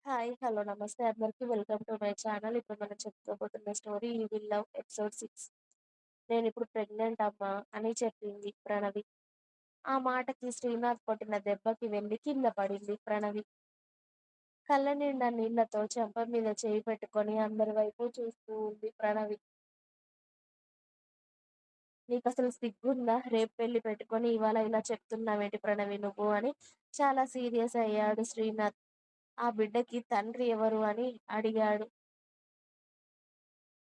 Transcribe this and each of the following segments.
Hi. Hello. నమస్తే అందరికి. Welcome to my channel. ఇప్పుడు మనం చెప్పుకోబోతున్న story 'you will love' episode 6. నేనిప్పుడు ప్రెగ్నెంట్ అమ్మా అని చెప్పింది ప్రణవి. ఆ మాటకి శ్రీనాథ్ కొట్టిన దెబ్బకి వెళ్లి కింద పడింది ప్రణవి. కళ్ళ నిండా నీళ్లతో చెంప మీద చేయి పెట్టుకొని అందరి వైపు చూస్తూ ఉంది ప్రణవి. నీకసలు సిగ్గుందా? రేపు పెళ్లి పెట్టుకొని ఇవాళ ఇలా చెప్తున్నావేంటి ప్రణవి నువ్వు అని చాలా సీరియస్ అయ్యాడు శ్రీనాథ్. ఆ బిడ్డకి తండ్రి ఎవరు అని అడిగాడు.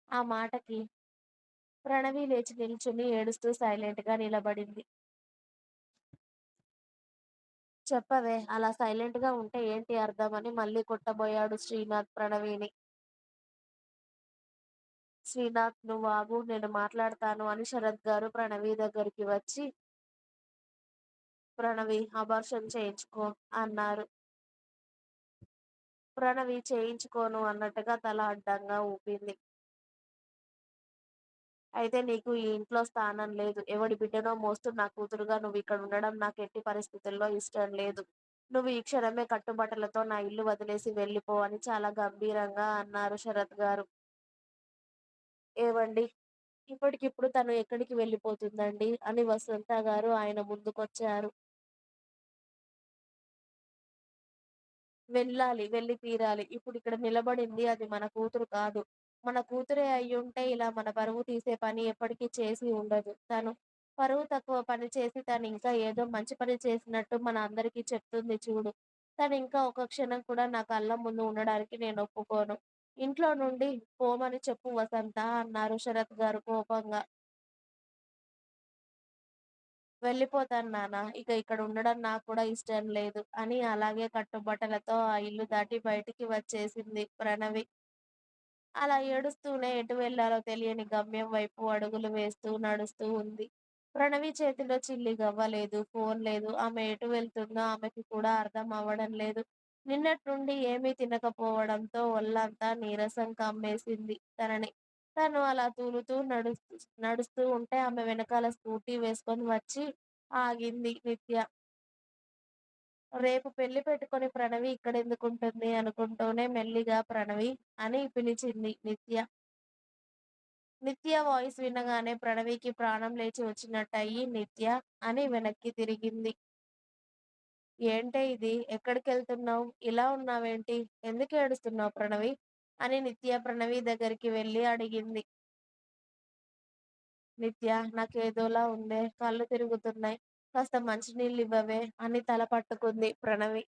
ఆ మాటకి ప్రణవి లేచి నిల్చుని ఏడుస్తూ సైలెంట్‌గా నిలబడింది. చెప్పవే అలా సైలెంట్‌గా ఉంటే ఏంటి అర్థం అని మళ్ళీ కొట్టబోయాడు శ్రీనాథ్ ప్రణవిని. శ్రీనాథ్ నువ్వాగు నేను మాట్లాడతాను అని శరత్ గారు ప్రణవి దగ్గరికి వచ్చి, ప్రణవి అబార్షన్ చేయించుకో అన్నారు. ప్రణవి చేయించుకోను అన్నట్టుగా తల అడ్డంగా ఊపింది. అయితే నీకు ఈ ఇంట్లో స్థానం లేదు. ఎవడి బిడ్డనో మోస్తూ నా కూతురుగా నువ్విక్కడ ఉండడం నాకెట్టి పరిస్థితుల్లో ఇష్టం లేదు. నువ్వు ఈ క్షణమే కట్టుబట్టలతో నా ఇల్లు వదిలేసి వెళ్ళిపో అని చాలా గంభీరంగా అన్నారు శరత్ గారు. ఏవండీ! ఇప్పటికిప్పుడు తను ఎక్కడికి వెళ్ళిపోతుందండి? అని వసంత గారు ఆయన ముందుకొచ్చారు. వెళ్ళాలి. వెళ్ళి తీరాలి. ఇప్పుడిక్కడ నిలబడింది అది మన కూతురు కాదు. మన కూతురే అయ్యుంటే ఇలా మన పరువు తీసే పని ఎప్పటికీ చేసి ఉండదు. తను పరువు తక్కువ పని చేసి తనింకా ఏదో మంచి పని చేసినట్టు మన అందరికీ చెప్తుంది చూడు. తనింకా ఒక్క క్షణం కూడా నా కళ్ళ ముందు ఉండడానికి నేనొప్పుకోను. ఇంట్లో నుండి పోమని చెప్పు వసంత అన్నారు శరత్ గారు కోపంగా. వెళ్ళిపోతాను నాన్న. ఇక ఇక్కడ ఉండడం నాకు కూడా ఇష్టం లేదు అని అలాగే కట్టుబట్టలతో ఆ ఇల్లు దాటి బయటికి వచ్చేసింది ప్రణవి. అలా ఏడుస్తూనే ఎటు వెళ్ళాలో తెలియని గమ్యం వైపు అడుగులు వేస్తూ నడుస్తూ ఉంది. ప్రణవి చేతిలో చిల్లి గవ్వ లేదు, ఫోన్ లేదు. ఆమె ఎటు వెళ్తుందో ఆమెకి కూడా అర్థం అవ్వడం లేదు. నిన్నటి నుండి ఏమీ తినకపోవడంతో ఒళ్ళంతా నీరసం కమ్మేసింది తనని. తను అలా తూలుతూ నడుస్తూ ఉంటే ఆమె వెనకాల స్కూటీ వేసుకొని వచ్చి ఆగింది నిత్య. రేపు పెళ్లి పెట్టుకొని ప్రణవి ఇక్కడెందుకుంటుంది అనుకుంటూనే మెల్లిగా ప్రణవి అని పిలిచింది నిత్య. నిత్య వాయిస్ వినగానే ప్రణవికి ప్రాణం లేచి వచ్చినట్టయి నిత్య అని వెనక్కి తిరిగింది. ఏంటే ఇది? ఎక్కడికెళ్తున్నావు? ఇలా ఉన్నావేంటి? ఎందుకు ఏడుస్తున్నావు ప్రణవి? అని నిత్య ప్రణవి దగ్గరికి వెళ్లి అడిగింది. నిత్య నాకేదోలా ఉందే, కళ్ళు తిరుగుతున్నాయి. కాస్త మంచినీళ్ళివ్వవే అని తల పట్టుకుంది ప్రణవి.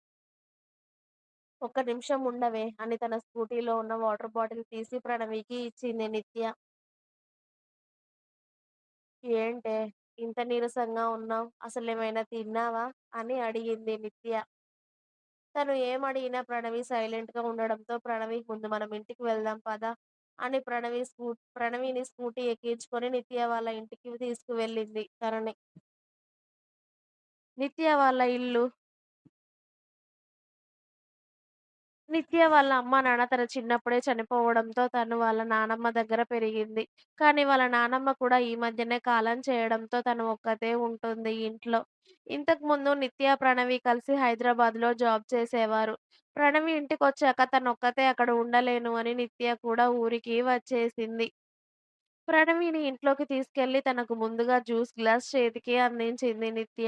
ఒక్క నిమిషం ఉండవే అని తన స్కూటీలో ఉన్న వాటర్ బాటిల్ తీసి ప్రణవికి ఇచ్చింది నిత్య. ఏంటే ఇంత నీరసంగా ఉన్నావు? అసలేమైనా తిన్నావా? అని అడిగింది నిత్య. తను ఏమడిగినా ప్రణవి సైలెంట్‌గా ఉండడంతో ప్రణవి ముందు మనం ఇంటికి వెళ్దాం పద అని ప్రణవిని స్కూటీ ఎక్కించుకొని నిత్య వాళ్ళ ఇంటికి తీసుకువెళ్ళింది తనని. నిత్య వాళ్ళ ఇల్లు నిత్య వాళ్ళ అమ్మా, నాన్న తన చిన్నప్పుడే చనిపోవడంతో తను వాళ్ళ నానమ్మ దగ్గర పెరిగింది. కానీ వాళ్ళ నానమ్మ కూడా ఈ మధ్యనే కాలం చేయడంతో తను ఒక్కతే ఉంటుంది ఇంట్లో. ఇంతకుముందు నిత్య, ప్రణవి కలిసి హైదరాబాద్‌లో జాబ్ చేసేవారు. ప్రణవి ఇంటికొచ్చాక తనొక్కతే అక్కడ ఉండలేను అని నిత్య కూడా ఊరికి వచ్చేసింది. ప్రణవిని ఇంట్లోకి తీసుకెళ్ళి తనకు ముందుగా జ్యూస్ గ్లాస్ చేతికి అందించింది నిత్య.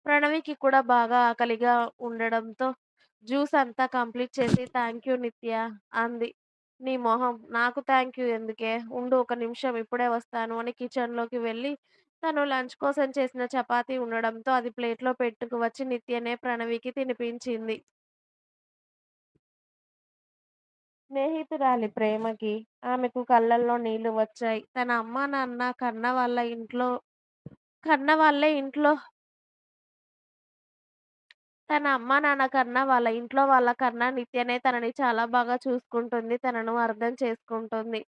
ప్రణవికి కూడా బాగా ఆకలిగా ఉండడంతో జ్యూస్ అంతా కంప్లీట్ చేసి థాంక్ యూ నిత్య అంది. నీ మొహం. నాకు థాంక్ యూ ఎందుకే? ఉండు ఒక నిమిషం ఇప్పుడే వస్తాను అని కిచెన్‌లోకి వెళ్ళి తను లంచ్ కోసం చేసిన చపాతీ ఉండడంతో అది ప్లేట్‌లో పెట్టుకు వచ్చి నిత్యనే ప్రణవికి తినిపించింది. స్నేహితురాలి ప్రేమకి ఆమెకు కళ్ళల్లో నీళ్లు వచ్చాయి. తన అమ్మా, నాన్న కన్న వాళ్ళే ఇంట్లో తన అమ్మా, నాన్న కన్నా, వాళ్ళ ఇంట్లో వాళ్ళకన్నా నిత్యనే తనని చాలా బాగా చూసుకుంటుంది. తనను అర్థం చేసుకుంటుంది.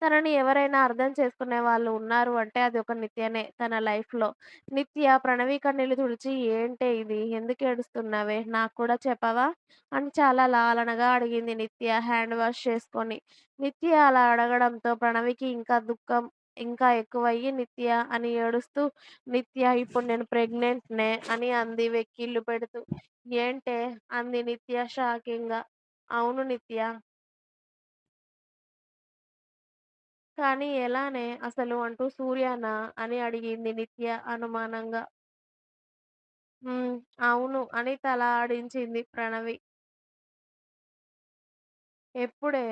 తనని ఎవరైనా అర్థం చేసుకునే వాళ్ళు ఉన్నారు అంటే అది ఒక నిత్యనే తన లైఫ్‌లో. నిత్య ప్రణవి కన్నీళ్లు తుడిచి "ఏంటే ఇది? ఎందుకు ఏడుస్తున్నావే? నాకు కూడా చెప్పవా?" అని చాలా లాలనగా అడిగింది నిత్య హ్యాండ్ వాష్ చేసుకొని. నిత్య అలా అడగడంతో ప్రణవికి ఇంకా దుఃఖం ఇంకా ఎక్కువయ్యి నిత్య అని ఏడుస్తూ, "నిత్య ఇప్పుడు నేను ప్రెగ్నెంట్‌నే" అని అంది వెక్కిళ్ళు పెడుతూ. "ఏంటే?" అంది నిత్య షాకింగ్‌గా. "అవును నిత్య. కానీ ఎలానే అసలు?" అంటూ "సూర్యనా?" అని అడిగింది నిత్య అనుమానంగా. "హ్మ్. అవును" అని తల ఆడించింది ప్రణవి. "ఎప్పుడే?"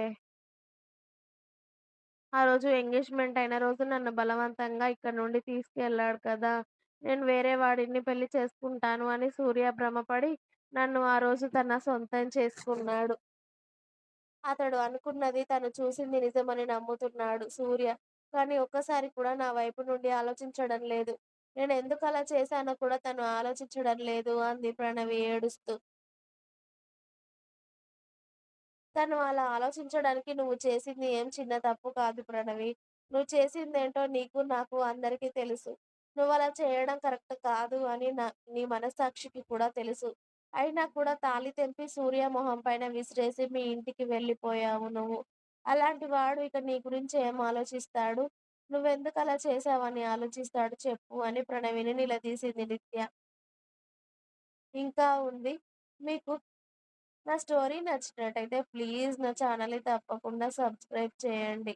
"ఆ రోజు ఎంగేజ్‌మెంట్ అయిన రోజు నన్ను బలవంతంగా ఇక్కడి నుండి తీసుకెళ్ళాడు కదా! నేను వేరే వాడిని పెళ్లి చేసుకుంటాను అని సూర్య భ్రమపడి నన్ను ఆ రోజు తన సొంతం చేసుకున్నాడు." అతడు అనుకున్నది తను చూసింది నిజమని నమ్ముతున్నాడు సూర్య. కానీ ఒక్కసారి కూడా నా వైపు నుండి ఆలోచించడం లేదు. నేనెందుకలా చేశానో కూడా తను ఆలోచించడం లేదు అంది ప్రణవి ఏడుస్తూ. తను అలా ఆలోచించడానికి నువ్వు చేసింది ఏం చిన్న తప్పు కాదు ప్రణవి. నువ్వు చేసిందేంటో నీకు, నాకు అందరికీ తెలుసు. నువ్వలా చేయడం కరెక్ట్ కాదు అని నీ మనస్సాక్షికి కూడా తెలుసు. అయినా కూడా తాళి తెంపి సూర్య మొహం పైన విసిరేసి మీ ఇంటికి వెళ్ళిపోయావు నువ్వు. అలాంటి వాడు ఇక నీ గురించి ఏం ఆలోచిస్తాడు? నువ్వెందుకలా చేశావని ఆలోచిస్తాడు చెప్పు అని ప్రణవిని నిలదీసింది నిత్య. ఇంకా ఉంది. మీకు నా స్టోరీ నచ్చినట్టయితే ప్లీజ్ నా ఛానల్‌ని తప్పకుండా సబ్స్క్రైబ్ చేయండి.